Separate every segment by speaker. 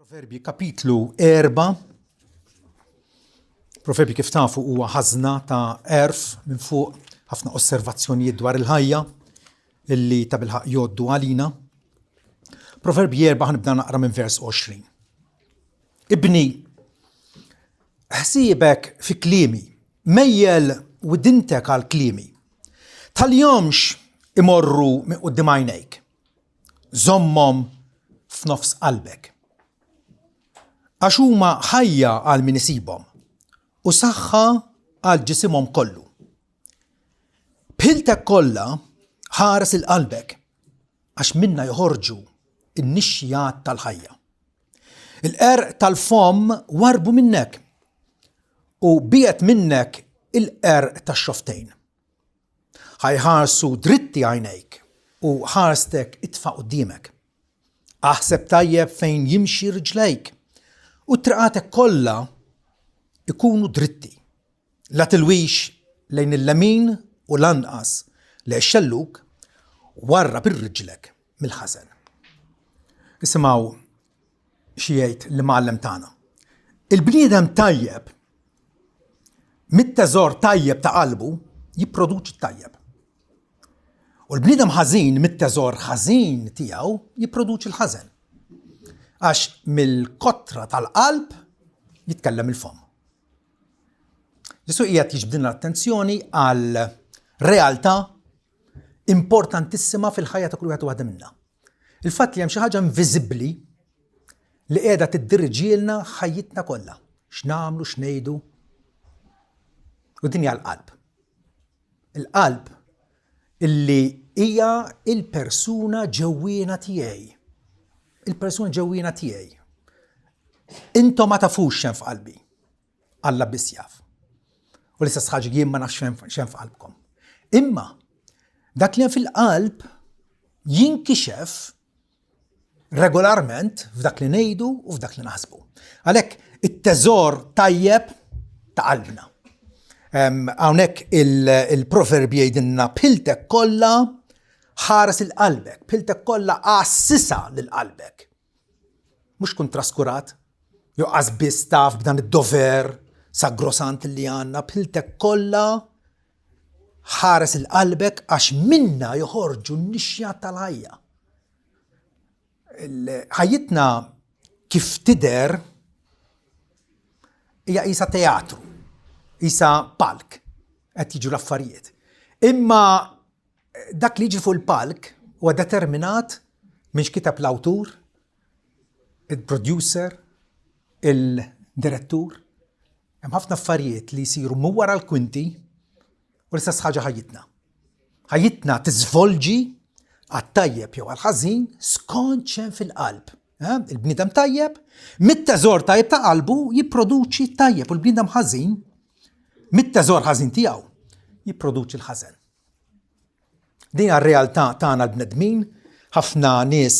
Speaker 1: Proverbi kapitlu 4. Proverbi kif tafu huwa ħażna ta' erf minn fuq ħafna osservazzjonijiet dwar il-ħajja illi ta' bilħaq jgħoddu għalina. Proverbi 4 ħanibda naqra minn vers 20. Ibni, ħsiebek fi klimi, mejjel widintek għal klimi. Tal-jomx imorru minn qudiem għajnejk. Żommhom f'nofs qalbek. Għax huma ħajja għal min isibhom u saħħa għal ġisimhom kollu. Bħiltek kollha ħares il-qalbek għax minna joħorġu in-nixjat tal-ħajja. Il-qerq tal-fom warbu minnek u biet minnek il-qerq tax-xoftejn. Ħajħarsu dritti għajnejk u ħarstek itfa' quddiemek. Aħseb tajjeb fejn jimxi rijlejk u traqatek kollha ikunu dritti. La tilwix lejn il-lemin u lanqas li xelluk warra bir-riġlek mill-ħażen. Isimgħu xi jgħid l-mugħallem tagħna. Il-bniedem tajjeb mit-teżor tajjeb ta' qalbu jipproduċi tajjeb. U l-bniedem ħażin mit-teżor ħażin tiegħu jipproduċi l-ħażen. Għax mill-kotra tal-qalb jitkellem il-fom. Ġesu qiegħed jiġbdilna l-attenzjoni għal realtà importantissima fil-ħajja ta' kull wieħed waħda minnha. Il-fatt li hemm xi ħaġa inviżibbli li qiegħda tiddirġielna ħajjitna kollha. X'nagħmlu, x'ngħidu. U din hija l-qalb. Il-qalb illi hija il-persuna ġewwiena tiegħi. Il-persuna ġewwiena tiegħi. Intom ma tafux x'hemm f'qalbi. Alla biss jaf. U l-istess ħaġa jien ma nafx x'hemm f'qalbkom. Imma dak li hemm fil-qalb jinkixef regolarment f'dak li ngħidu u f'dak li naħsbu. Għalhekk it-teżor tajjeb ta' qalbna. Hawnhekk il-proverbi jgħidilna bħiltek kollha ħares il-qalbek, bħiltek kollha assisa lil-qalbek. Mhux kun traskurat, jew qas biss taf b'dan id-dover sagrosant li għandna, bħiltek kollha ħares il-qalbek għax minna joħorġu n-nixjat tal-ħajja. Ħajjitna kif tidher hija qisha teatru, qisha palk qed jiġu l-affarijiet. Imma dak li jiġi fuq il-palk huwa determinat minn x'kitab l-awtur, il-producer, il-direttur. Hemm ħafna affarijiet li jsiru minn wara l-kwinti u l-istess ħaġa ħajjitna. Ħajjitna tiżvolġi għat-tajjeb jew għall-ħażin skont x'hemm fil-qalb. Il-bniedem tajjeb, mit-teżor tajjeb ta' qalbu jipproduċi tajjeb u l-bniedem ħażin mit-teżor ħażin tiegħu jipproduċi l-ħażen. Din r-realtà tagħna l-bnedmin, ħafna nies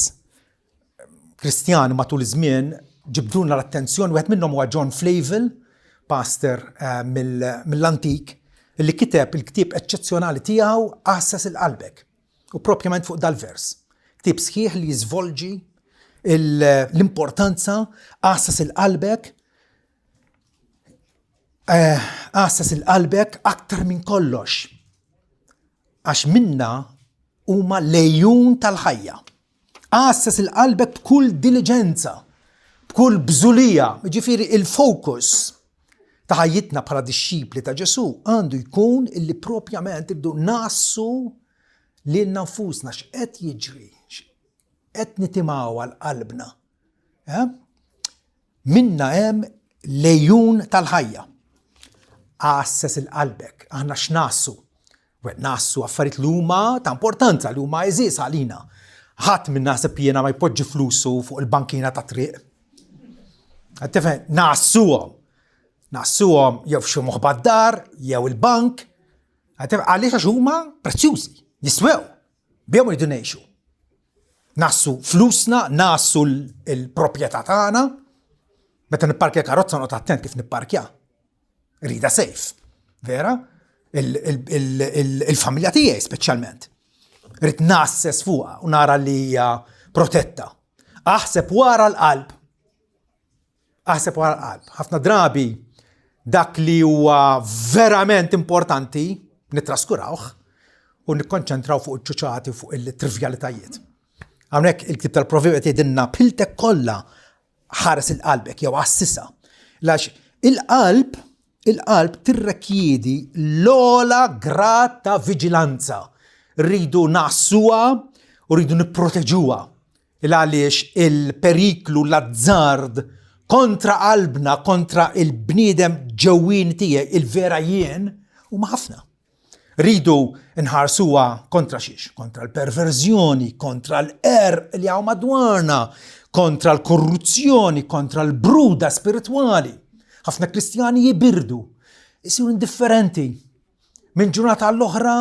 Speaker 1: Kristjani matul iż-żmien ġibdulna l-attenzjoni, wieħed minnhom huwa John Flavel, pastor mill-antik, li kiteb il-ktieb eċċezzjonali tiegħu Assas il-qalbek. U propjament fuq dal-vers. Ktieb sħiħ li jiżvolġi l-importanza Assas il-qalbek, Assas il-qalbek aktar minn kollox. Għax minna huma lejjun tal-ħajja. Assas il-qalbek b'kull diligenza, b'kull bżulija, ġifieri il-fokus ta' ħajjitna bħala dixxipli ta' Ġesu għandu jkun illi propjament irdu nassu lilna nfusna x'qed jiġri, x'qed nitimgħu għal qalbna. Minna hemm lejjun tal-ħajja. Assas il-qalbek, aħna x'nassu. Nassu affarijiet li huma ta' importanza, li huma eżis għalina. Ħadd minn naħseb jiena ma jpoġġi flusu fuq il-bankina ta' triq. Nassuhom jew f'xi moħbad dar, jew il-bank. Għaliex għax huma prezzjużi, jiswew, bihom iridu ngħixu. Nassu flusna, nassu l-proprjetà tagħna. Meta nipparkja karozza noqgħod attent kif nipparkja. Rida safe, vera? Il-familja tiegħi speċjalment. Rid nassess fuqha u nara li hija protetta. Aħseb wara l-qalb aħseb wara l-qalb. Ħafna drabi dak li huwa verament importanti nitraskurawh u nikkonċentraw fuq iċ-ċuċati u fuq il-trivjalitajiet. Hawnhekk il-Ktieb tal-Proverbi qed jgħidilna piltek kollha ħares il-qalbek jew assisa. Għax il-qalb tirrekjedi l-ola grad ta' viġilanza. Rridu naqsuha u rridu nipproteġuha. Għaliex il-periklu, l-azzard kontra qalbna, kontra il-bniedem ġewwin tiegħek, il-vera jien huma ħafna. Rridu nħarsuha kontra xiex? Kontra l-perverżjoni, kontra l-erq li hawn madwarna, kontra l-korruzzjoni, kontra l-bruda spiritwali. Ħafna Kristjani jibirdu, jisiru indifferenti. Minn ġurnata għall-oħra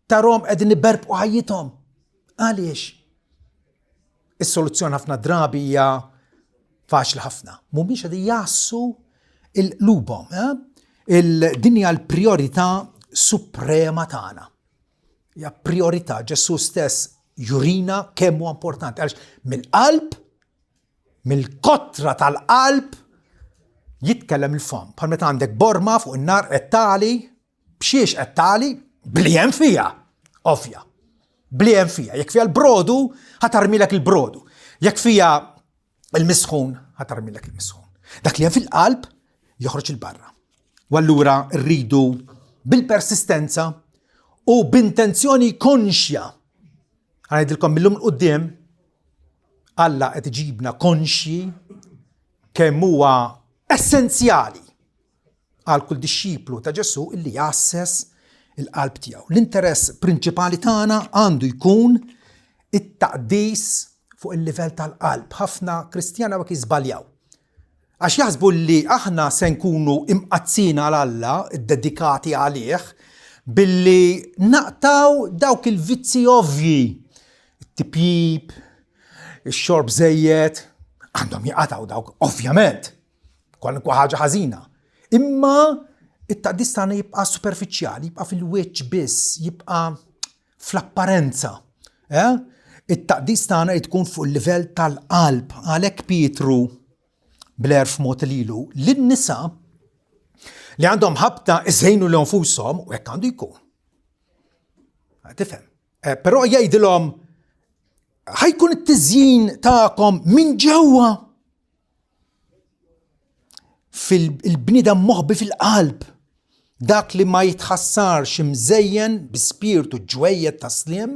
Speaker 1: tarhom qegħdin iberbqu ħajjithom. Għaliex? Is-soluzzjoni ħafna drabi hija faċli ħafna. Mhumiex qegħdin jassu l-lubhom. Il-dinja l-priorità suprema tagħna. Hija priorità. Ġesu stess jurina kemm huwa importanti. Għaliex mill-qalb, mill-kotra tal-qalb jitkellem il-fom. Bħal meta għandek borma fuq in-nar qed tagħli, b'xiex qed tagħli, blihem fija, ovvja. Blihem fija. Jekk fija l-brodu, ħatarmilek il-brodu. Jekk fija il-misħun, ħatarmilek il-misħun. Dak li hemm fil-qalb joħroġ il-barra. U allura rridu bil-persistenza u b'intenzjoni konxja. Għanajdilkom millum l-qudiem, Alla qed iġibna konxji kemm huwa essenzjali għal kull disċiplu ta' Ġesu illi jassess il-qalb tiegħu. L-interess prinċipali tagħna għandu jkun it-taqdis fuq il-livell tal-qalb. Ħafna Kristjana ma jiżbaljaw. Għax jaħsbu li aħna se nkunu imqazzin għal Alla, id-dedikati għalih, billi naqtaw dawk il-vizzi ovvji. It-tipjib, ix-xorb żejjed, għandhom jaqataw dawk, ovvjament. Kwalunkwe ħaġa ħażina. Imma it-taqdis tagħna jibqa' superfiċjali, jibqa' fil-wiċċ biss, jibqa' fl-apparenza. It-taqdis tagħna tkun fuq il-livell tal-qalb. Għalhekk Pietru bl-erf mod lilu lin-nisa li għandhom ħabta iżejnu l nfushom u hekk għandu jkun. Tifhem. Però jgħidilhom ħajkun it-tiżjin tagħkom minn ġewwa fil-bniedem moħbi fil-qalb. Dak li ma jitħassarx imżejjen bi spiritu ġwejjed taslim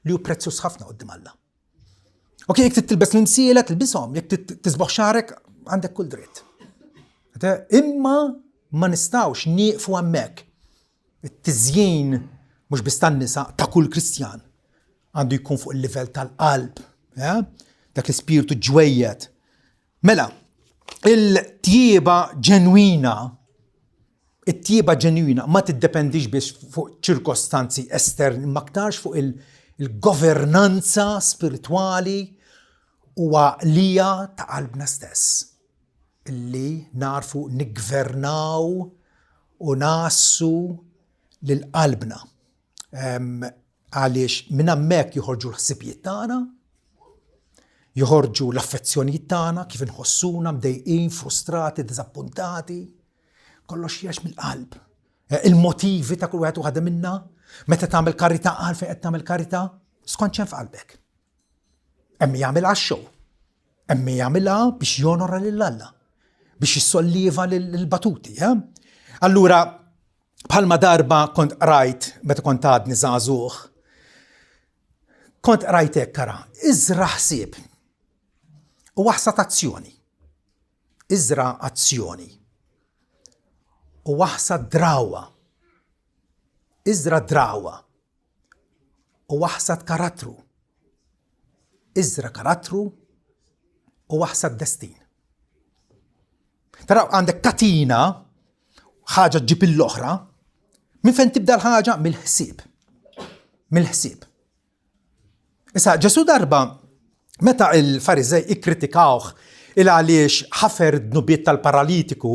Speaker 1: li hu prezzjuż ħafna quddiem Alla. Okej, jekk tilbes l-imsiela tilbishom, jekk tisbaħ xarek għandek kull dritt. Imma ma nistgħux nieqfu hemmhekk. It-tiżjin mhux biss tan-nisa ta' kull Kristjan għandu jkun fuq il-livell tal-qalb, dak l-ispirtu ġwejjed. Mela, il-tjieba ġenwina ma tiddependix biex fuq ċirkostanzi esterni, ma aktarx fuq il-governanza spirituali u għaqlija ta' qalbna stess. Illi narfu niggvernaw u nassu lil qalbna. Għaliex minn hemmhekk joħorġu l-ħsibijiet tagħna, joħorġu l-affezzjonijiet tagħna, kif inħossuna mdejqin, frustrati, diżappuntati, kollox jgħix mill-qalb. Il-motivi ta' kull wieħed waħda minna, meta tagħmel karità għalfejn qed tagħmel karità, skont x'hemm f'qalbek. Hemm jagħmilha għax-show, hemm jagħmilha biex jonora lil Alla, biex jissolliva lill-batuti. Allura bħalma darba kont rajt meta kont għadni żagħżugħ, kont rajt hekk kara, iżra ħsieb u waħsad azzjoni. Iżra azzjoni u waħsad drawa. Iżra drawa u waħsad karattru. Iżra karattru u waħsad destin. Taraw għandek katina, ħaġa ġib l-oħra, minn fejn tibda l-ħaġa mill-ħsieb. Mill-ħsieb. Issa Ġesu darba meta il-Fariżej ikkritikawh għaliex ħafer d-nubiet tal-paralitiku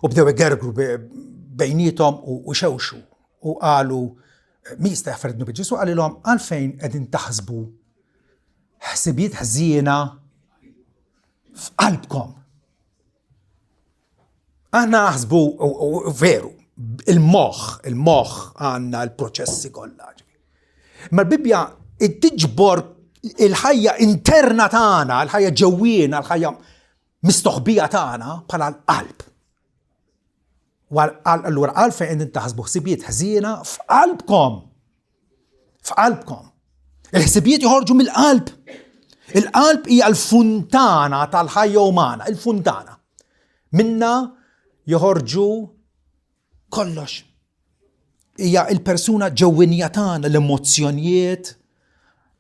Speaker 1: u bdew igergru bejnietom u xewxu u qalu min jista' jaħfer d-nubiet. Ġesu qalilhom għalfejn qegħdin taħsbu ħsibiet ħżiena f'qalbkom. aħna naħsbu veru il-moħħ għandna l-proċessi kollha. Ma l-Bibja tiġbor il-ħajja interna tagħna, il-ħajja ġewwiena, il-ħajja mistoħbija tagħna bħala l-qalb. Allura għalfejn inti taħsbu ħsibijiet ħżiena f'qalbkom. Il-ħsibijiet joħorġu mill-qalb. Il-qalb hija l-funtana tal-ħajja umana, il-funtana. Minna joħorġu kollox. Hija il-persuna ġewwinija tagħna, l-emozzjonijiet,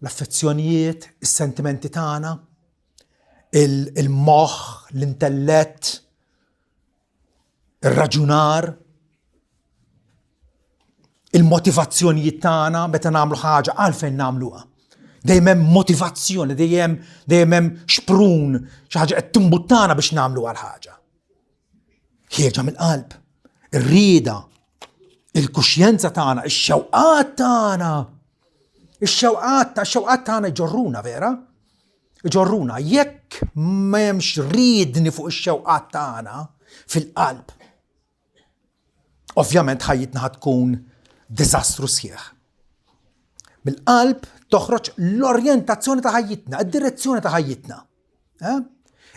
Speaker 1: l-affezzjonijiet, is-sentimenti tagħna, il-moħħ, l-intellett, ir-raġunar, il-motivazzjonijiet tagħna meta nagħmlu ħaġa għalfejn nagħmluha. Dejjem hemm motivazzjoni, dejjem hemm xprun, xi ħaġa qed timbuttana biex nagħmlu għal ħaġa. Ħieġa mill-qalb, ir-rieda, il-kuxjenza tagħna, ix-xewqat tagħna. Ix-xewqat tagħna jġorruna vera? Jġorruna jekk m'hemmx riedni fuq ix-xewqat tagħna fil-qalb. Ovvjament ħajjitna ħatkun diżastru sħiħ. Bil-qalb toħroġ l-orjentazzjoni ta' ħajjitna, id-direzzjoni ta' ħajjitna.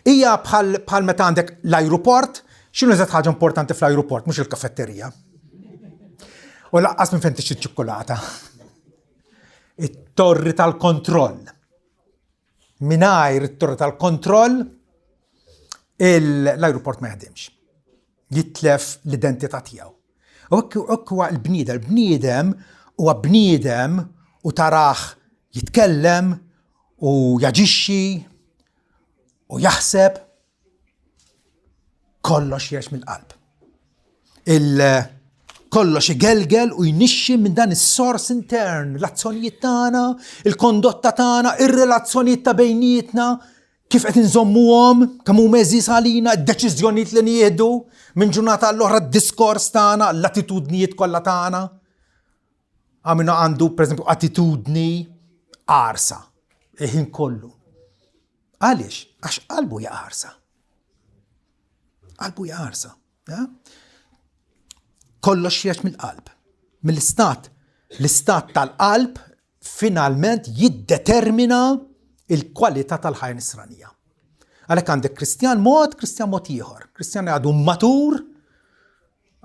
Speaker 1: Hija bħal meta għandek l-ajruport, x'inhu eżatt ħaġa importanti fl-ajruport, mhux il-kaffetterija. U laqqas minn fejn tixtri ċ-ċokkolata. It-torri tal-kontroll. Mingħajr it-torri tal-kontroll l-ajruport ma jaħdimx. Jitlef l-identità tiegħu. U hekk huwa l-bniedem huwa bniedem u taraħ jitkellem u jaġixxi u jaħseb kollox jgħix mill-qalb. Kollox igelgel u jnixxi minn dan is-sors intern, l-azzjonijiet tagħna, il-kondotta tagħna, ir-relazzjonijiet ta' bejnietna, kif qed inżommuhom, kemm huma eżis għalina, d-deċiżjonijiet li nieħdu minn ġurnata l-oħra, d-diskors tagħna, l-attitudnijiet kollha tagħna. Għamina għandu pereżempju attitudni qarsa, il-ħin kollu. Għaliex? Għax qalbu hija qarsa. Qalbu hija qarsa. Kollox jgħix mill-qalb. Mill-istat. L-istat tal-qalb finalment jiddetermina il-kwalità tal-ħajja nisranija. Għalhekk għandek Kristjan mod ieħor. Kristjan għadu matur,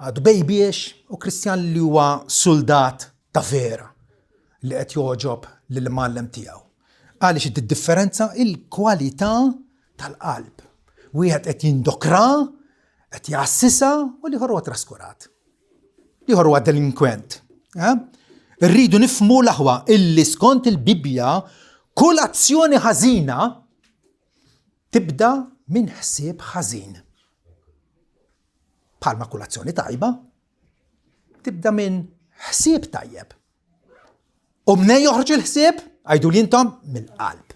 Speaker 1: għadu bejbiex, u Kristjan li huwa soldat ta' vera li qed joġob lill-mallem tiegħu. Għaliex id-differenza il-kwalità tal-qalb. Wieħed qed jindokra, qed jassisa u liħor huwa traskurat. Liħor huwa delinkwent. Rridu nifhmu l-aħwa illi skont il-Bibja kull azzjoni ħażina tibda minn ħsieb ħażin. Bħalma kull azzjoni tajba tibda minn ħsieb tajjeb. U mnej joħroġ il-ħsieb? Għajdu li intom mill-qalb.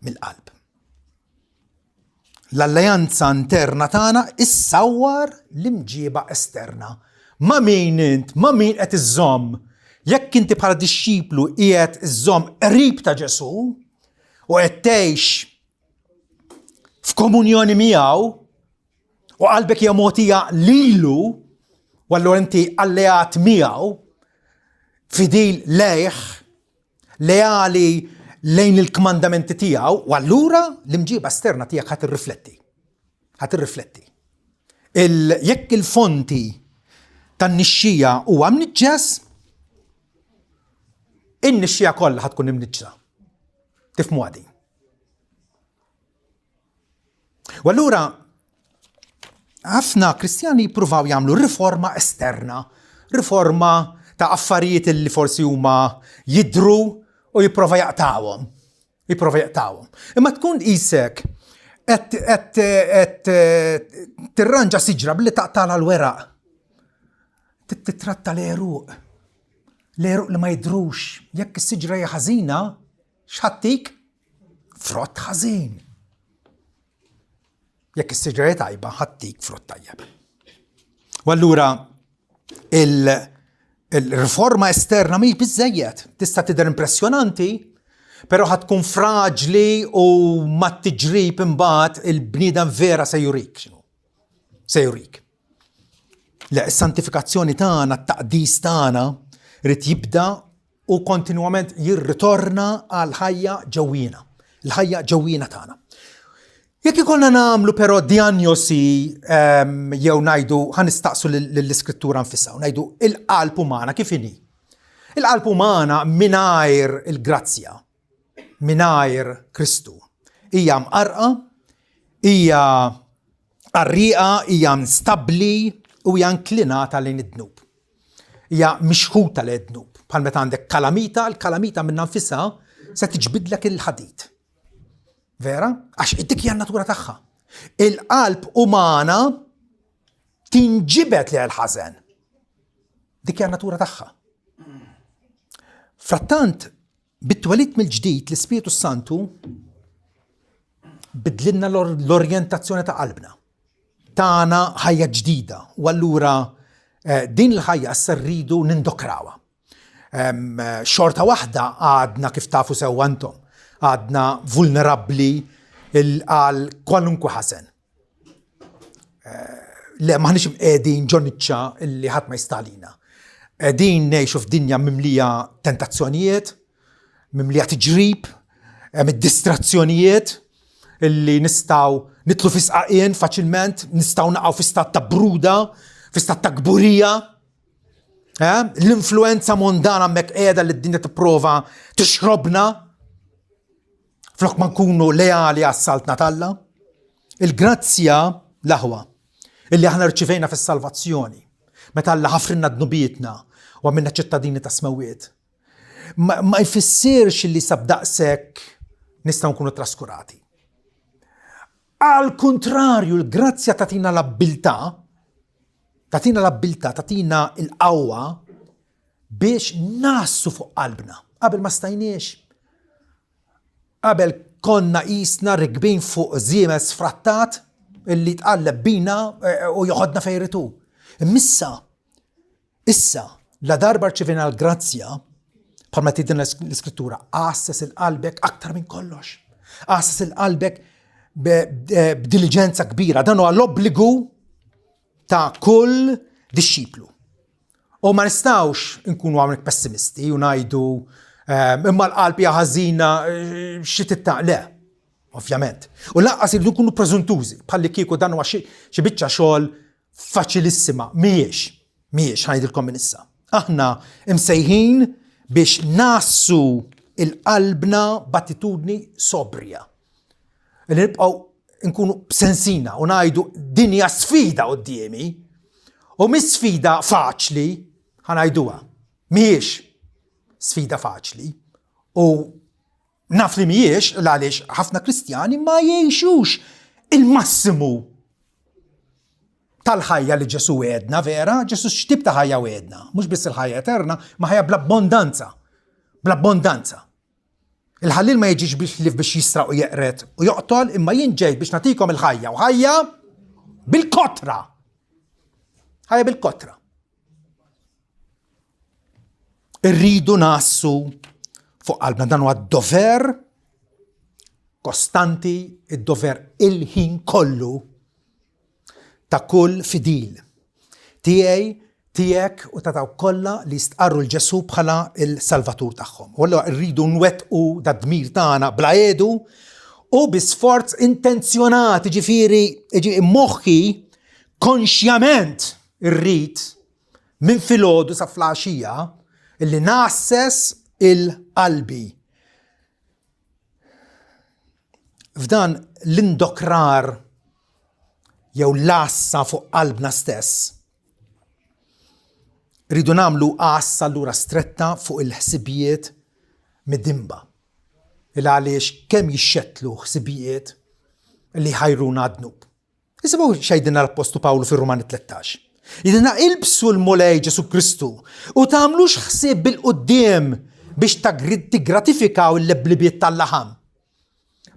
Speaker 1: Mill-qalb. L-alleanza interna tagħna issawwar l-imġiba esterna. Ma min int, ma min qed iżomm. Jekk inti bħala dixxiplu qiegħed iżomm qrib ta' Ġesu u qed tgħix f'komunjoni miegħu u qalbek hija mogħtija lilu u allura inti alleat miegħu fidil lejh leali lejn il-kmandamenti tiegħu u allura l-imġiba esterna tiegħek ħadd irrifletti. Jekk il-fonti tan-nixxija huwa mniġġes, in-nixxija kollha ħatkun imniġġsa. Tifhmu għadi. U allura ħafna Kristjani jippruvaw jagħmlu riforma esterna, riforma ta' affarijiet li forsi huma jidru u jipprova jaqtawhom. Imma tkun qisek qed tirranġa siġra billi taqtala l-weraq. Titratta l-eruq li ma jidrux. Jekk is-siġra hija ħażina, x'ħattik? Frott ħażin. Jekk is-siġra hija tajba, ħattik frott tajjeb. U allura il-riforma esterna mhix biżżejjed. Tista' tidher impressjonanti, però ħatkun fraġli u ma tiġrib imbagħad il-bniedem vera se jurik x'inhu. سيوريك. لا السانتيفikazzjoni tagħna, التقديس tagħna rid jibda u kontinwament jirritorna għal ħajja ġewwina, il-ħajja ġewwina tagħna. Jekk ikollna nagħmlu però diagnosi jew ngħidu ħanistaqsu lill-Iskrittura nfisha u ngħidu il-qalb umana kif inhi. Il-qalb umana mingħajr il-grazzja, mingħajr Kristu hija mqarqa, hija qarrieqa, hija instabbli u hija inklinata lejn id-dnub. Hija mixħuta lejn id-dnub. Bħal meta għandek kalamita, il-kalamita minnha nfisha se tiġbidlek il-ħadid. Vera? Għax dik hija n-natura tagħha. Il-qalb umana tinġibet li l-ħażen. Dik hija n-natura tagħha. Frattant, bit-twelid mill-ġdid l-Ispiritu Santu bidlilna l-orjentazzjoni ta' qalbna. Tagħna ħajja ġdida u allura din il-ħajja issa rridu nindokrawha. Xorta waħda għadna kif tafu sew antom, għadna vulnerabbli għal kwalunkwe ħażen. Le maħniex mqiegħdin ġoniċċa illi ħadd ma jistalina. Qegħdin ngħixu f'dinja mimlija tentazzjonijiet, mimlija tiġrib, distrazzjonijiet illi nistgħu nitlu fi sqaqien faċilment, nistgħu naqgħu fi stat ta' bruda, fi stat ta' gburija. L-influenza mondana mek qiegħda li d-dinja tipprova tixrobna flok ma nkunu leali għas-saltna talla. Il-grazzja l-aħwa illi aħna rċivejna fis-salvazzjoni meta Alla ħafrinna dnubietna u għamilna ċittadini ta' smawiet. Ma jfissirx li sabdaqsek nistgħu nkunu traskurati. Al kontrarju, l-grazzja tatina l-abbiltà, tatina il-qawwa biex nassu fuq qalbna. Qabel ma stajniex. Qabel konna qisna rikbin fuq żiemel sfrattat illi tqalleb bina u joħodna fejritu. Issa, la darba rċivina l-grazzja, bħalma tidilna l-Iskrittura, qassas il-qalbek aktar minn kollox. Qassas il-qalbek b'diligenza kbira. Dan huwa l-obbligu ta' kull disċiplu. U ma nistawx nkunu hawnhekk pessimisti u ngħidu imma l-qalb hija ħażina xi tittaq le, ovvjament. U laqqas iridu nkunu preżuntużi bħalli kieku dan huwa xi biċċa xogħol faċilissima. Mhijiex ħajdilkom minn issa. Aħna imsejħin biex nassu il-qalbna b'attitudni sobrija. Li nibqgħu nkunu b'sensina u ngħidu din hija sfida qudiemi u mis sfida faċli ħanajduha. Mhijiex sfida faċli u naf li mhijiex għaliex ħafna Kristjani ma jgħixux il-massimu tal-ħajja li Ġesu għedna, vera? Ġesu x'tib ta' ħajja għedna? Mhux biss il-ħajja eterna, ma ħajja bl-abbondanza. Bl-abbondanza. Il-ħallil ma jiġix biex jisraq u jeqret u joqtol, imma jien ġejt biex nagħtikom il-ħajja u ħajja bil-kotra. Ħajja bil-kotra. Irridu nassu fuq qalbna dan huwa d-dover kostanti, id-dover il-ħin kollu ta' kull fidil. Tiegħi, tiegħek u ta' taw kollha li jistqarru l-Ġesu bħala il-Salvatur tagħhom. U allura rridu nwettqu dad-dmir tagħna bla edu u bi sforz intenzjonat, ġifieri moħħi konxjament irrid minn filgħodu sa flaxija illi nassess il-qalbi. F'dan l-indokrar jew lassa fuq qalbna stess. Rridu nagħmlu qassa allura stretta fuq il-ħsibijiet mid-dimba. Il għaliex kemm jixxettlu ħsibijiet li ħajruna għad-dnub. Isimgħu xejdilna l-Apostlu Pawlu fir-Rumani 13. Jidilna ilbsu l-mulej Ġesu Kristu u tagħmlux ħsieb bil-qudiem biex tigratifikaw il-leblibiet tal-laħam.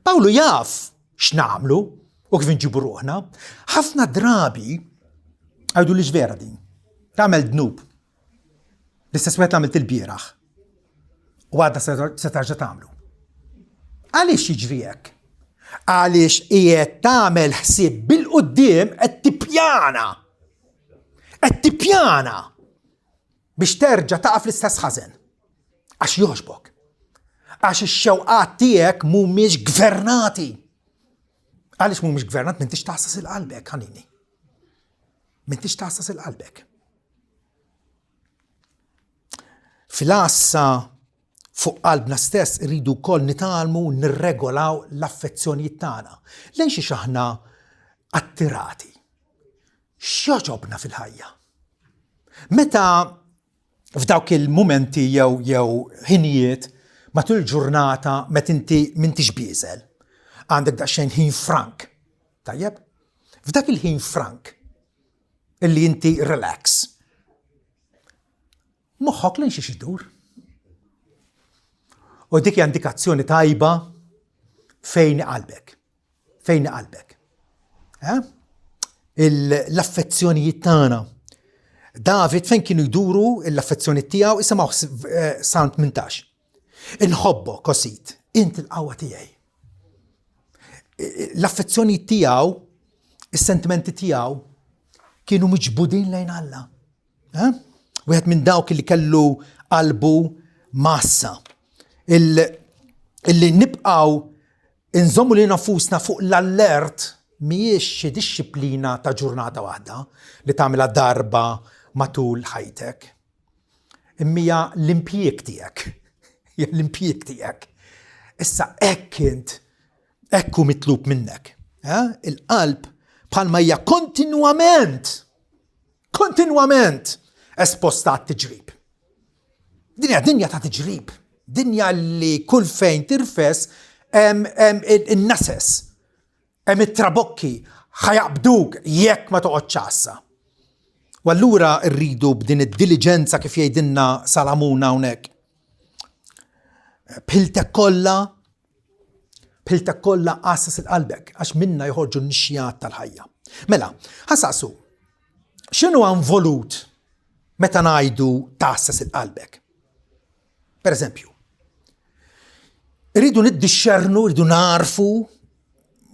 Speaker 1: Pawlu jaf x'nagħmlu u kif inġibu ruħna. Ħafna drabi għajdu li ġvera din. Tagħmel dnub. L-istess wieħed għamilt il-bieraħ. U għadda se tarġa' tagħmlu. Għaliex jiġri hekk? Għaliex qiegħed tagħmel ħsieb bil-qudiem qed qed tippjana biex terġa' taqa' fl-istess ħażen. Għax jogħġbok. Għax ix-xewqat tiegħek mhumiex gvernati. Għaliex mhumiex gvernat m'intix taħsas il-qalbek, ħanini. M'intix taħsas il-qalbek. Fil-assa fuq qalbna stess irridu wkoll nitalmu nirregolaw l-affezzjonijiet tagħna. Lejn xi aħna attirati. X'joġobna fil-ħajja? Meta f'dawk il-mumenti jew ħinijiet matul il-ġurnata meta inti m'intix bieżel, għandek daqsxejn ħin frank. Tajjeb? F'dak il-ħin frank illi inti relax. Moħħok lejn xi idur. U dik hija indikazzjoni tajba fejn qalbek. Fejn qalbek. L-affezzjonijiet tagħna. David fejn kienu jduru l-affezzjonijiet tiegħu isimgħu Psalm 18. Inħobbok osit, inti l-qawwa tiegħi. L-affezzjonijiet tiegħu, is-sentimenti tiegħu kienu miġbudin lejn Alla. Wieħed minn dawk li kellu qalbu massa. Illi nibqgħu inżommu li nafusna fuq l-allert mhijiex xi dixxiplina ta' ġurnata waħda li tagħmilha darba matul ħajtek. Immija l-impjieg tiegħek. L-impjieg tiegħek. Issa hekk hu mitlub minnek. Il-qalb bħalma hija kontinwament esposta għat-tiġrib. Dinja dinja ta' tiġrib. Dinja li kull fejn tirfes in-nases. Hemm it-trabokki ħajaqbduk jekk ma toqgħodx ċassa. U allura rridu b'din id-diligenza kif jgħidilna Salamun hawnhekk. Bħiltek kollha qassas il-qalbek għax minna joħorġu n-nixjat tal-ħajja. Mela, ħassaqsu, x'inhu involut meta ngħidu tassas il-qalbek? Pereżempju, rridu niddixxernu, rridu narfu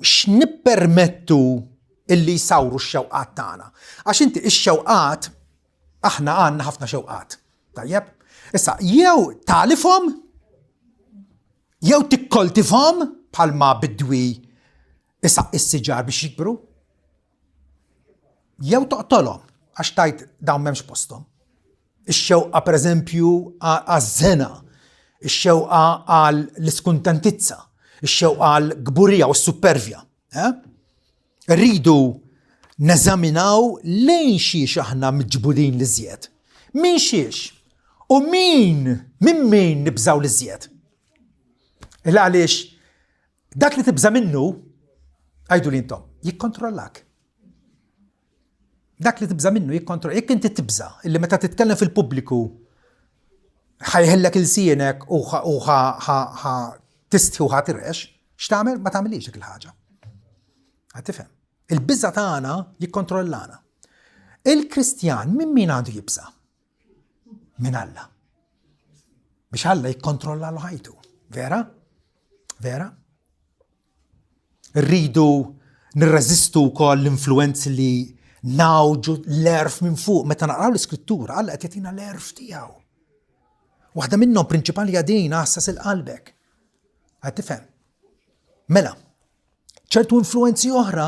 Speaker 1: x'nippermettu illi jsawru x-xewqat tagħna. Għax inti x-xewqat aħna għandna ħafna xewqat. Tajjeb? Issa jew tagħlifhom jew tikkoltivhom bħalma bidwi isaq is-siġar biex jikbru. Jew toqtolhom għax tajt dawn m'hemmx posthom. Ix-xewqa pereżempju għaż-żena, ix-xewqa għall-iskuntantizza, ix-xewqa għall-gburija u s-supervja. Rridu neżaminaw lejn xiex aħna miġbudin l-iżjed. Min xiex u minn min nibżaw l-iżjed. Għaliex dak li tibża minnu għajdu li intom jikkontrollak. Dak li tibża minnu jikkontrollak. Jekk inti tibża illi meta titkellem fil-pubbliku ħajħellek il-sienek u tistħi u ħatirrex, x'tagħmel? Ma tagħmilix dik il-ħaġa. Tifhem? Il-biża tagħna jikkontrollana. Il-Kristjan minn min għandu jibża? Minn Alla. Biex Alla jikkontrolla l-ħajtu. Vera? Vera? Rridu nirreżistu wkoll l-influenzi li nawġu l-erf minn fuq. Meta naqraw l-Iskrittura, Alla qed jagħtina l-erf tiegħu. Waħda minnhom prinċipali għadin għassas il-qalbek. Tifhem? Mela, ċertu influenzi oħra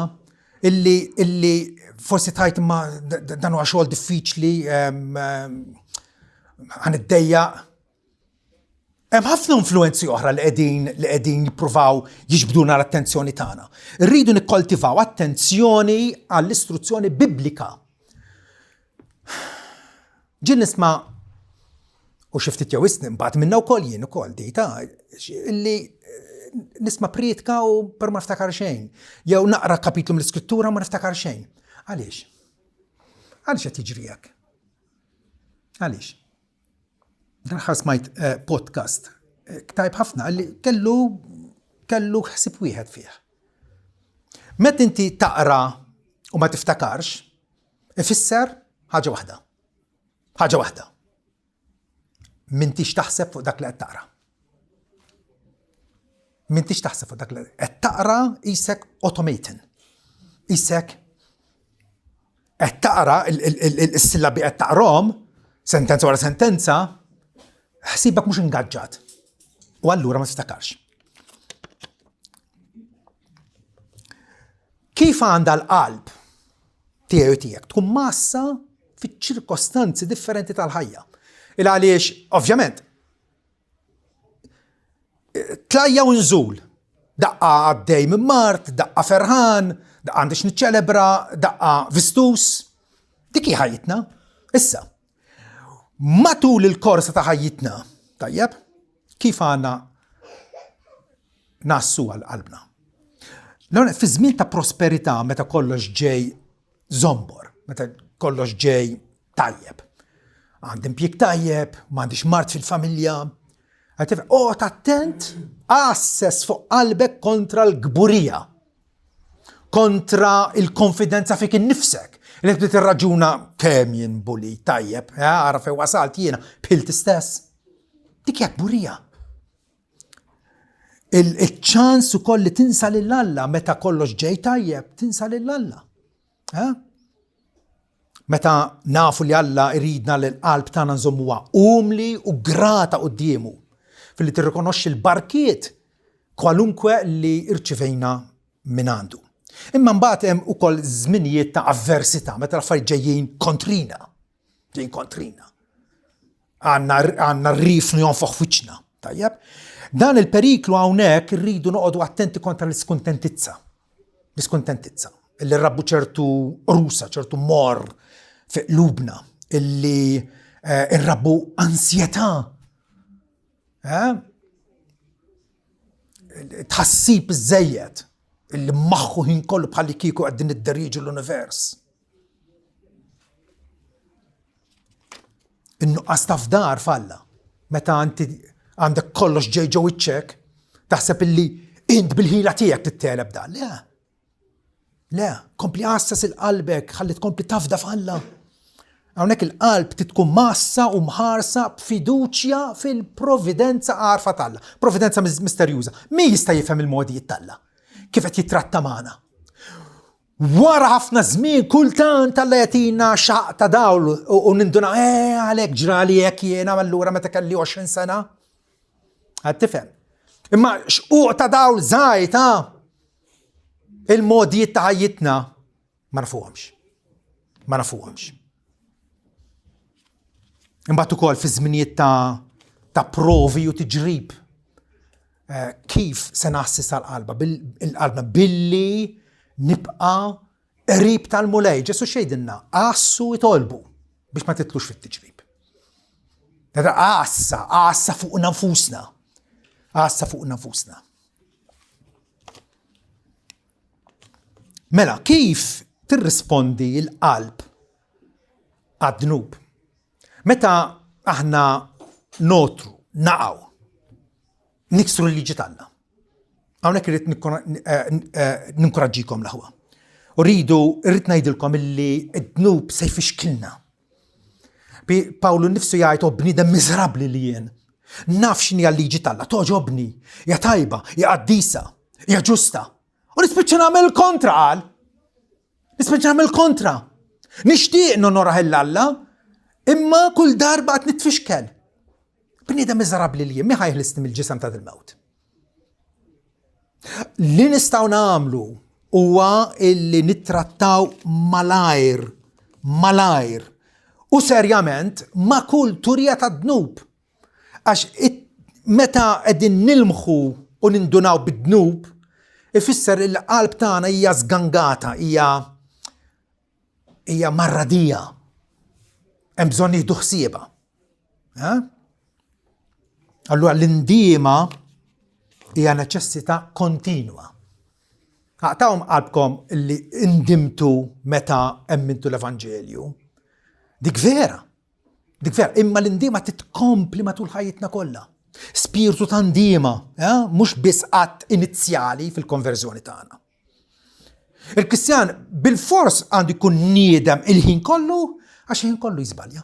Speaker 1: illi forsi tajt ma dan huwa xogħol diffiċli ħaniddejjaq. Hemm ħafna influenzi oħra li qegħdin jippruvaw jiġbduna l-attenzjoni tagħna. Irridu nikkoltivaw attenzjoni għall-istruzzjoni biblika. Ġien nisma' u xi ftit jew isni mbagħad minnha wkoll jien ukoll dejta illi nisma' prietka u per ma niftakar xejn. Jew naqra kapitlu mill-Iskrittura ma niftakar xejn. Għaliex? Għaliex qed jiġri hekk? Għaliex? Dan smajt podcast ktajb ħafna li kellu ħsib wieħed fih. Meta inti taqra u ma tiftakarx, ifisser ħaġa waħda. Ħaġa waħda. M'intix taħseb fuq dak li qed taqra. M'intix taħseb fuq dak li qed taqra isek automaton. Isek qed taqra is-sillabi qed taqrom sentenza wara sentenza, ħsibek mhux ingaġġat. U allura ma tiftakarx. Kif għandha l-qalb tiegħi u tiegħek tkun massa fiċ-ċirkostanzi differenti tal-ħajja. Il għaliex, ovvjament, tlajja u nżul, daqqa għaddej minn Mart, daqqa ferħan, daqqa għandix niċċelebra, daqqa vistus, dik hi ħajjitna. Issa, matul il-korsa ta' ħajjitna, tajjeb, kif għandna nassu għal-qalbna. Fi żmien ta' prosperità meta kollox ġej zombor, meta kollox ġej tajjeb. Għandi impjieg tajjeb, m'għandix mart fil-familja. Attent, assess fuq qalbek kontra l-gburija, kontra il-konfidenza fik innifsek. Li tbda tirraġuna kemm jien buli tajjeb, ara fejn wasalt jiena bħilt istess. Dik hija gburija. Il-ċans ukoll li tinsa lil Alla meta kollox ġej tajjeb, tinsa lil Alla. Meta nafu li Alla iridna l-qalb tagħna nżommuha umli u grata qudiemu filli tirrikonoxxi l-barkiet kwalunkwe li irċivejna minn għandu. Imma mbagħad hemm ukoll żminijiet ta' avversità meta l-affarijiet ġejjin kontrina. Ġejjin kontrina. Għandna rrifnu jonfoħ fiċna, tajjeb? Dan il-periklu hawnhekk irridu noqogħdu attenti kontra l-iskuntentizza. L-iskuntentizza. Illi rrabbu ċertu rusa, ċertu mor fi qlubna, illi irrabbu ansjetà. Tħassib iż-żejjed, illi maħħu ħin kollu bħalli kieku qegħdin idderriġu l-univers. In-nuqqas ta' fdar falla, meta inti għandek kollox ġej ġew iċċek, taħseb illi int bil-ħila tiegħek titteleb dan. Le, kompli qassas il-qalbek, ħalli tkompli tafda f'Alla. Hawnhekk il-qalb tkun massa u mħarsa b'fiduċja fil-providenza għarfa t'Alla. Providenza misterjuża. Min jista' jifhem il-modijiet t'Alla? Kif qed jitratta magħna? Wara ħafna żmien kultant Alla jagħtina xaq ta' dawl u ninduna għalhekk ġrali hekk jiena allura meta kelli 20 sena. Għad tifhem. Imma xquq ta' dawl żgħid il-modijiet ta' ħajjitna ma nafuhomx. Ma nafuhomx. Imbagħad ukoll fi żminijiet ta' provi u tiġrib. Kif se naħssis tal-qalba billi nibqa' qrib tal-mulej. Ġesu xejdilna, qassu jitolbu biex ma titlux fit-tiġrib. Qassa fuq nafusna. Qassa fuq nafusna. Mela, kif tirrispondi l-qalb għad-dnub? Meta aħna notru, naqgħu, niksru l-liġi t'Alla. Hawnhekk irid ninkoraġġikom l-aħwa. U rrid ngħidilkom illi d-dnub se jfixkilna. Pawlu nnifsu jgħid bniedem miżrabbli li jien. Naf x'inhi l-liġi t'Alla, toġobni, hija tajba, hija qaddisa, hija ġusta. U nispiċċa nagħmel kontra qal. Nispiċċa nagħmel kontra. Nixtieq nonoraħ l-Alla, imma kull darba qed nitfixkel. Bniedem miżrabbli li jien, mi ħajħlisni mill-ġisem ta' dil-mewt. Li nistgħu nagħmlu huwa illi nittrattaw malajr u serjament ma' kull turja ta' dnub. Għax meta qegħdin nilmħu u nindunaw bid-dnub, ifisser il-qalb tagħna hija żgangata, hija marradija. Hemm bżonn jieħdu ħsiebha. Allura l-indiema hija neċessità kontinwa. Aqtawhom qalbkom li indimtu meta emmintu l-Evanġelju. Dik vera. Imma l-indiema titkompli matul ħajjitna kollha. Spiritu ta' ndiema, mhux biss qatt inizjali fil-konverżjoni tagħna. Il-Kristjan bil-fors għandu jkun niedem il-ħin kollu għax il-ħin kollu jiżbalja.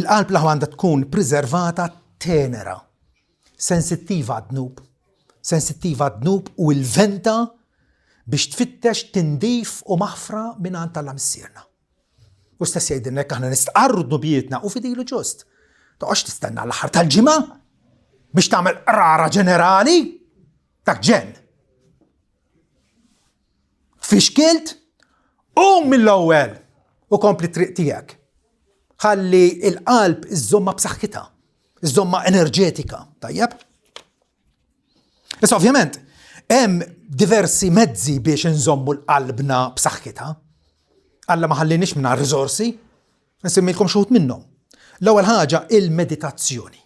Speaker 1: Il-qalb laħu għandha tkun preservata tenera, sensittiva għad-dnub u il-venta biex tfittex tindif u maħfra minn għand Alla missierna. U stess jgħidilna jekk aħna nistqarru d-nubietna u fidilu ġust. Toqgħodx tistenna l-aħħar tal-ġimgħa biex tagħmel qrara ġenerali dak ġen. Fixkilt mill-ewwel u kompli triq tiegħek. Ħalli l-qalb iżomma b'saħħitha, iżomma enerġetika, tajjeb? Issa ovvjament hemm diversi mezzi biex inżommu l-qalbna b'saħħitha. Alla ma ħallinix minn riżorsi, nsemmilkom xi wħud minnhom. L-ewwel ħaġa il-meditazzjoni.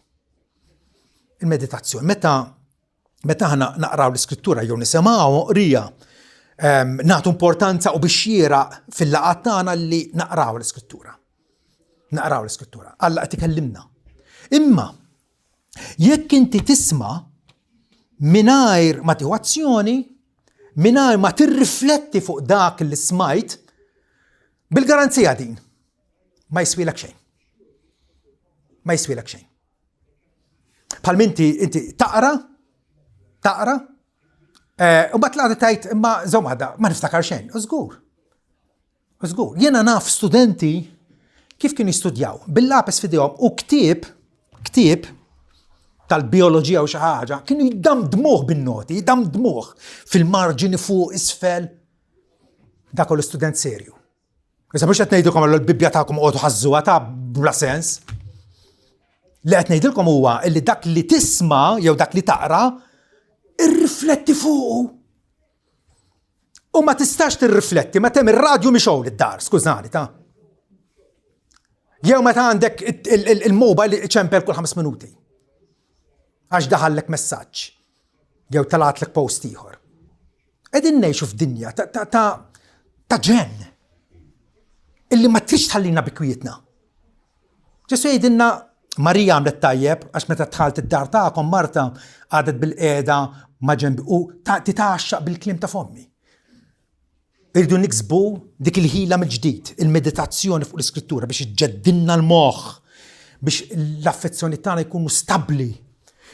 Speaker 1: Il-meditazzjoni. Meta aħna naqraw l-iskrittura jew nisimgħu qrija nagħtu importanza u biex jieraq fil-laqgħat tagħna li naqraw l-iskrittura. Naqraw l-iskrittura. Alla qed ikellimna. Imma jekk inti tisma' mingħajr ma tieħu azzjoni, mingħajr ma tirrifletti fuq dak li smajt, bil-garanzija din ma jiswilek xejn. Ma jiswilek xejn. Bħal inti taqra, u bat l-għada tajt, imma żomma ma niftakar xejn. Użgur. Jiena naf studenti kif kienu jistudjaw bil-lapis fidejhom u ktieb tal-bioloġija u xi ħaġa kienu jiddamdmuh bin-noti, jiddamdmuh fil-marġini fuq isfel dak l-istudent serju. Issa mhux qed ngħidilkom l-Bibbja tagħkom qogħdu ħażżuha ta' bla sens. Li qed ngħidilkom huwa li dak li tisma' jew dak li taqra irrifletti fuqu. U ma tistax tirrifletti meta hemm ir-radju mixew lid-dar, skużani ta'. Jew meta għandek il-mobile iċempel kull 5 minuti. Għax daħallek messaġġ. Jew talgħatlek post ieħor. Qegħdin ngħixu f'dinja ta' ġenn. Illi ma trix tħallina bikwietna. Ġesu jgħidilna Marija għamlet tajjeb għax meta dħalt id-dar tagħkom Marta għadet bil-qiegħda ma' ġenbi u titaxxaq bil-kliem ta' fommi. Irridu niksbu dik il-ħila mill-ġdid, il-meditazzjoni fuq l-iskrittura biex iġġeddilna l-moħħ, biex l-affezzjoni tagħna jkunu stabbli,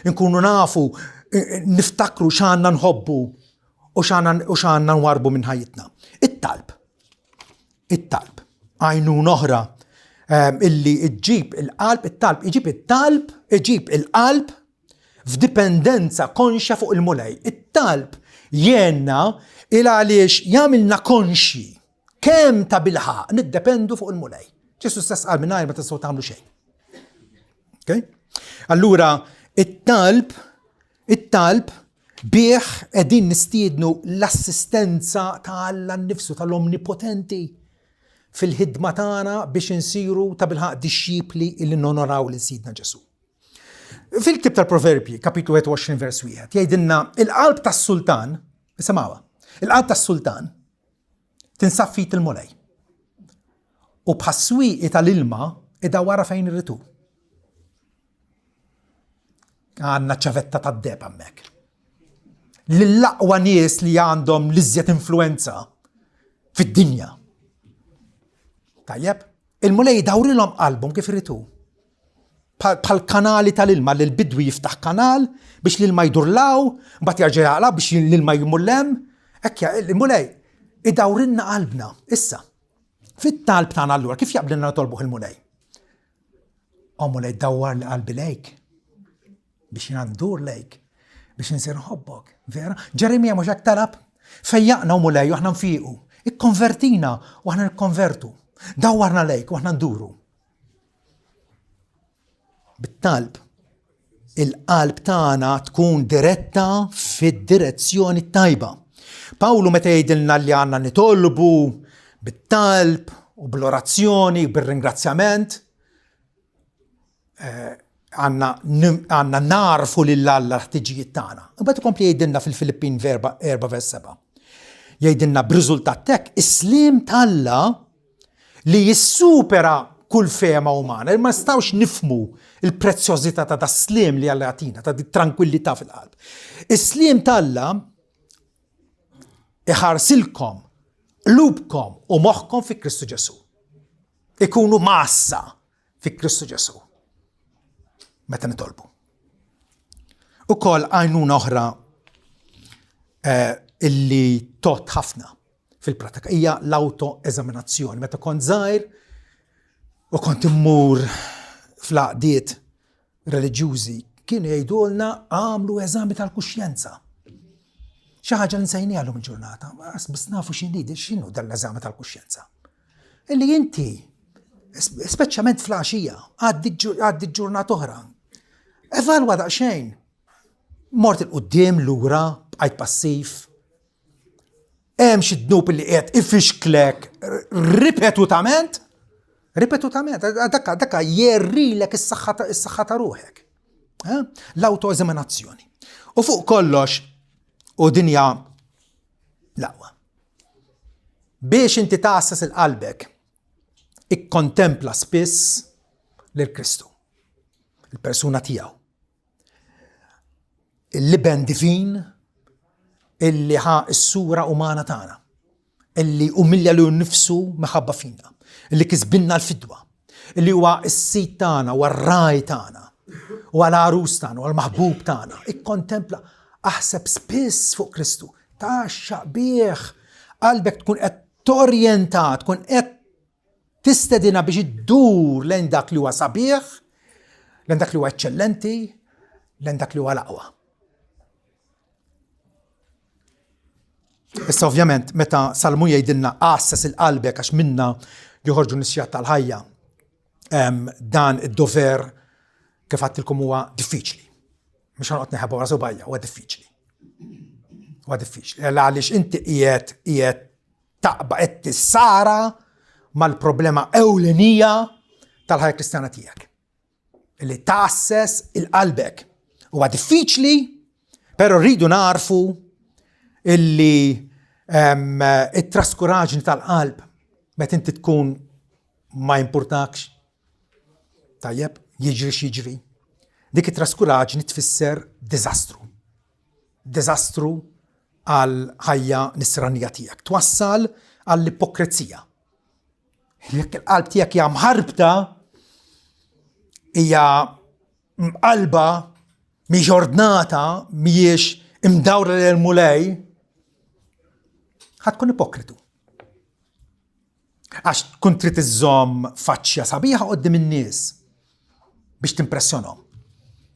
Speaker 1: nkunu nafu, niftakru x'għandna nħobbu u x'għandna nwarbu minn ħajjitna. It-talb. Għajnun oħra illi iġib il-qalb f'dipendenza konxja fuq il-mulej. It-talb jenna il-għaliex jagħmilna konxi kemm ta' bilħaq niddependu fuq il-mulej. Ġesu stess qal mingħajr ma tistgħu tagħmlu xejn. Okay? Allura it-talb bih qegħdin nistiednu l-assistenza ta' Alla nnifsu tal-Omnipotenti fil-ħidma tagħna biex insiru ta' bilħaq dixxipli illi nonoraw lil Sidna Ġesu. Fil-ktieb tal-Proverbji, kapitlu 21 vers 1, jgħidilna il-qalb tas-sultan, isimgħuha, il-qalb tas-sultan tinsab fit il-mulej. U bħas-swieqi tal-ilma idawwara fejn irritu. Għandna ċavetta tad-deb hemmhekk. Lill-aqwa nies li għandhom l-iżjed influenza fid-dinja. Tajjeb, il-mulej dawrilhom qalbhom kif irritu. Bħal kanali tal-ilma li l-bidwi jiftaħ kanal biex l-ilma jdurlaw, mbagħad jerġa' jaqlab biex l-ilma jmullem. Ekkja, il-mulej idawrilna qalbna. Issa, fit-talb tagħna allura kif jaqblilna nitolbuh il-mulej? Mulej dawwar li qalbi lejk biex jiena ndur lejk, biex insir nħobbok, vera? Ġeremija mhux hekk talab? Fejjaqna mulej u aħna nfiequ. Ikkonvertina u aħna nikkonvertu. Dawwarna lejk u aħna nduru. Bit-talb, il-qalb tagħna tkun diretta fid-direzzjoni tajba. Pawlu meta jgħidilna li għandna nitolbu bit-talb u bl-orazzjoni, bil-ringrazzjament, għandna narfu lill-Alla ħtiġijiet tagħna. Imbagħad ikompli jgħidilna fil-Filippin 4 vers 7. Jgħidilna b'riżultat hekk is-sliem tal-Alla li jissupera kull fema umana, ma nistgħux nifhmu il-prezzjożità ta' das-sliem li Alla jagħtina, ta' tranquillità fil-qalb. Is-sliem tal-Alla iħarsilkom qlubkom u moħħkom fi Kristu Ġesu. Ikunu massa fi Kristu Ġesu. Meta nitolbu. Ukoll għajnuna oħra illi tot ħafna fil-pratika hija l-auto-eżaminazzjoni. Meta kont żgħir u kont immur fl-għaqdiet reliġjużi kienu jgħidulna għamlu eżami tal-kuxjenza. Xi ħaġa li nsejniha llum il-ġurnata, biss nafu x'inhu dan l-eżami tal-kuxjenza. Illi inti, speċjalment fl-għaxija, għaddi ġurnata oħra, evalwa daqsxejn. Mort il-qudiem lura b'qajt passiv. Hemm xi dnub li qiegħed ifixklek ripetutament, dakka jerrilek is-saħħa ta' ruħek. L-autoeżaminazzjoni. U fuq kollox u dinja l-aqwa. Biex inti tassas il-qalbek ikkontempla spiss lil Kristu, il-persuna tiegħu. Il-liben divin illi ħa s-sura umana tagħna, illi umilja li nnifsu meħabba fina, illi kisbinna l-fidwa, illi huwa s-sit tagħna u r-raj tagħna u għal-arus tagħna u għal-maħbub tagħna. Ikkontempla, aħseb spiss fuq Kristu, taxxaq bih, qalbek tkun qed torjentat, tkun qed tistedina biex iddur lejn dak li huwa sabiħ, lejn dak li huwa eċċellenti, lejn dak li huwa l-aqwa. Issa ovvjament meta Salmu jgħidilna assas il-qalbek għax minna joħorġu nisjat tal-ħajja, dan id-dover kif għattilkom huwa diffiċli. Mhux ħanqod neħebba wara subajja, huwa diffiċli. Huwa diffiċli. Għaliex inti qiegħed taqba qed tissara mal-problema ewlenija tal-ħajja Kristjana tiegħek. Illi tasses il-qalbek. Huwa diffiċli, però rridu narfu illi it-traskuraġni tal-qalb meta inti tkun ma jimpurtakx. Tajjeb, jiġri x'jiġri. Dik it-traskuraġni tfisser diżastru. Diżastru għal ħajja nisranija tiegħek. Twassal għall-ipokrizija. Jekk il-qalb tiegħek hija mħarbta, hija mqalba, mhix ordnata, mhijiex imdawra lil mulej, ħatkun ipokritu. Għax tkun trid iżżomm faċċja sabiħa qudiem in-nies biex timpressjonhom.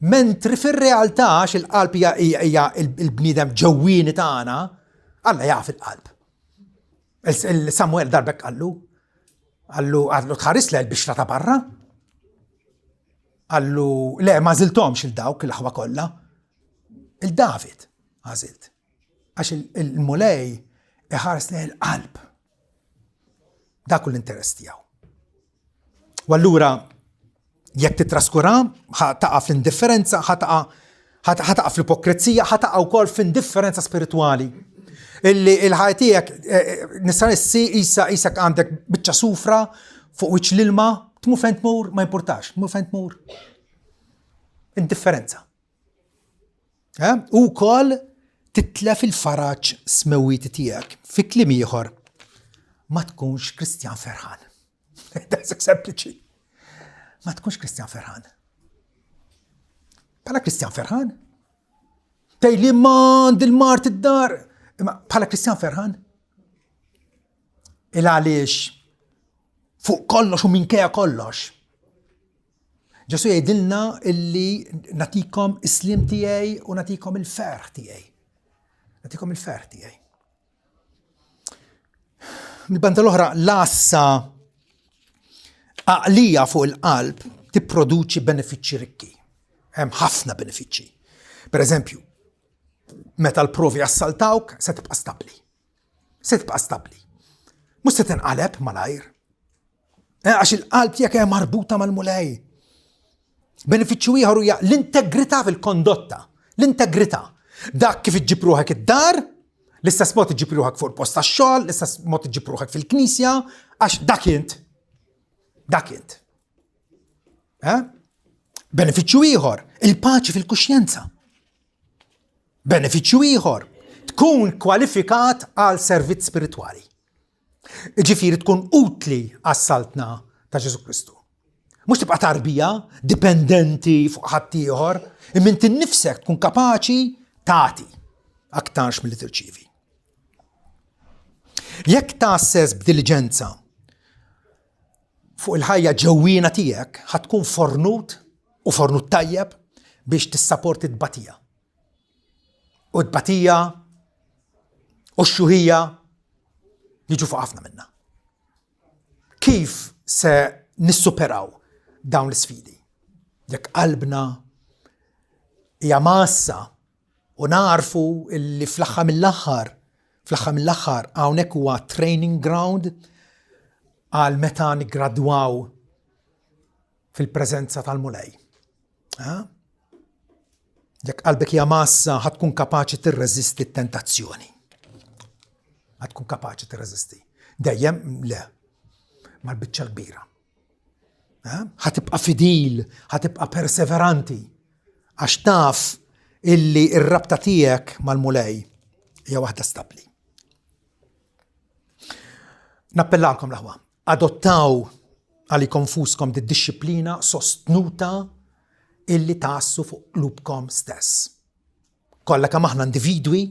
Speaker 1: Mentri fir-realtà għax il-qalb hija il-bniedem ġewwieni tagħna, Alla jaf il-qalb. Samuel darbek għallu tħares le l-bixra ta' barra. Għallu le ma żiltomx il-dawk il-aħwa kollha. Il-David għażilt. Għax il-mulej iħares le l-qalb. Dak l-interess tiegħu. U allura jekk titraskura, ħataqa fl-indifferenza, ħataqa fl-ipokrizija, ħataqa wkoll fl-indifferenza spirituali. Illi il-ħajja tiegħek nista' nissi isek għandek biċċa sufra fuq wiċċ l-ilma, tmur fejn tmur ma jimpurtax, tmur fejn tmur. Indifferenza. U wkoll titlef il-faraġġ smewwiti tiegħek. Fi kliem ieħor ma tkunx Kristjan ferħan. That's sempliċi. Ma tkunx Kristjan ferħan. Bħala Kristjan ferħan? Tejli mand il-mart id-dar. Bħala Kristjan ferħan? Il-għaliex fuq kollox u minkejja kollox. Ġesu jgħidilna illi natikom islim tiegħi u natikom il-ferħ tiegħi. Natikom il-ferħ tiegħi. Mil-banda l-oħra l-assa għaqlija fuq il-qalb tipproduċi benefiċċji rikki. Hemm ħafna benefiċċji. Per eżempju, meta l-provi assaltawk, se tibqa' stabbli. Se tibqa' stabbli. Mhux se tinqaleb malajr. Għax il-qalb tiegħek hija marbuta mal-mulej. Benefiċċju ieħor hija l-integrità fil-kondotta. L-integrità. Dak kif iġġib ruħek id-dar, l-istess mod iġġib ruħek fuq il-post tax-xogħol, l-istess mod iġġib ruħek fil-knisja, għax dak int. Dak int. Benefiċċju ieħor, il-paċi fil-kuxjenza. Benefiċċju ieħor, tkun kwalifikat għal servizz spiritwali. Ġifieri tkun utli għas-saltna ta' Ġesu Kristu. Mhux tibqa' tarbija, dipendenti fuq ħadd ieħor, imma inti nnifsek tkun kapaċi tagħti aktarx milli tirċievi. Jekk tassess b'diligenza fuq il-ħajja ġewwina tiegħek ħatkun fornut u fornut tajjeb biex tissapporti d-batija. U d-batija u x-xuħija jiġu fuq ħafna minna. Kif se nissuperaw dawn l-sfidi? Jekk qalbna hija massa u narfu li fl-aħħar mill-aħħar hawnhekk huwa training ground għal meta niggradwaw fil-preżenza tal-mulej. Jekk qalbek hija massa ħatkun kapaċi tirreżisti t-tentazzjoni. Ħatkun kapaċi tirreżisti. Dejjem le, mal-biċċa kbira. Ħatibqa' fidil, ħatibqa' perseveranti, għax taf illi r-rabta tiegħek mal-mulej hija waħda stabbli. Nappellalkom l-aħwa, adottaw għalikom fuskom d-disciplina sostnuta illi tassu fuq qlubkom stess. Kollha kemm aħna individwi,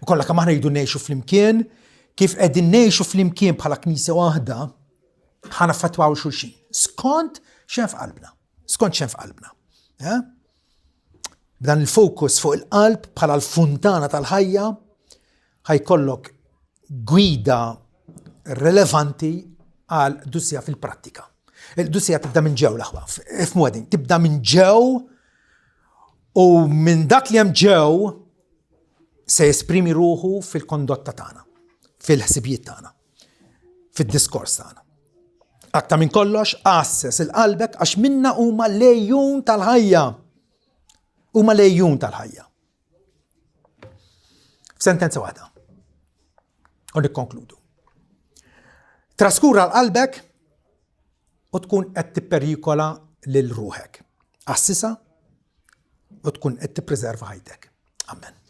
Speaker 1: u kollha kemm aħna jridu ngħixu flimkien, kif qegħdin ngħixu flimkien bħala knisja waħda, ħanaffettwaw xulxin. Skont xejn f'qalbna. B'dan il-fokus fuq il-qalb bħala l-funtana tal-ħajja ħajkollok gwida relevanti għal dusja fil-prattika. Il-dusja tibda minn ġew l-aħwa. F'modin, tibda minn ġew u minn dak li hemm ġew se jesprimi ruħu fil-kondotta tagħna, fil-ħsibijiet tagħna, fid-diskors tagħna. Aktar minn kollox, assess il-qalbek għax minna huma lejjun tal-ħajja. Huma lejjun tal-ħajja. F'sentenza waħda. U nikkonkludu. Traskura l-qalbek u tkun qed tipperikola lil ruħek. Assisa u tkun qed tippreserva ħajtek. Amen.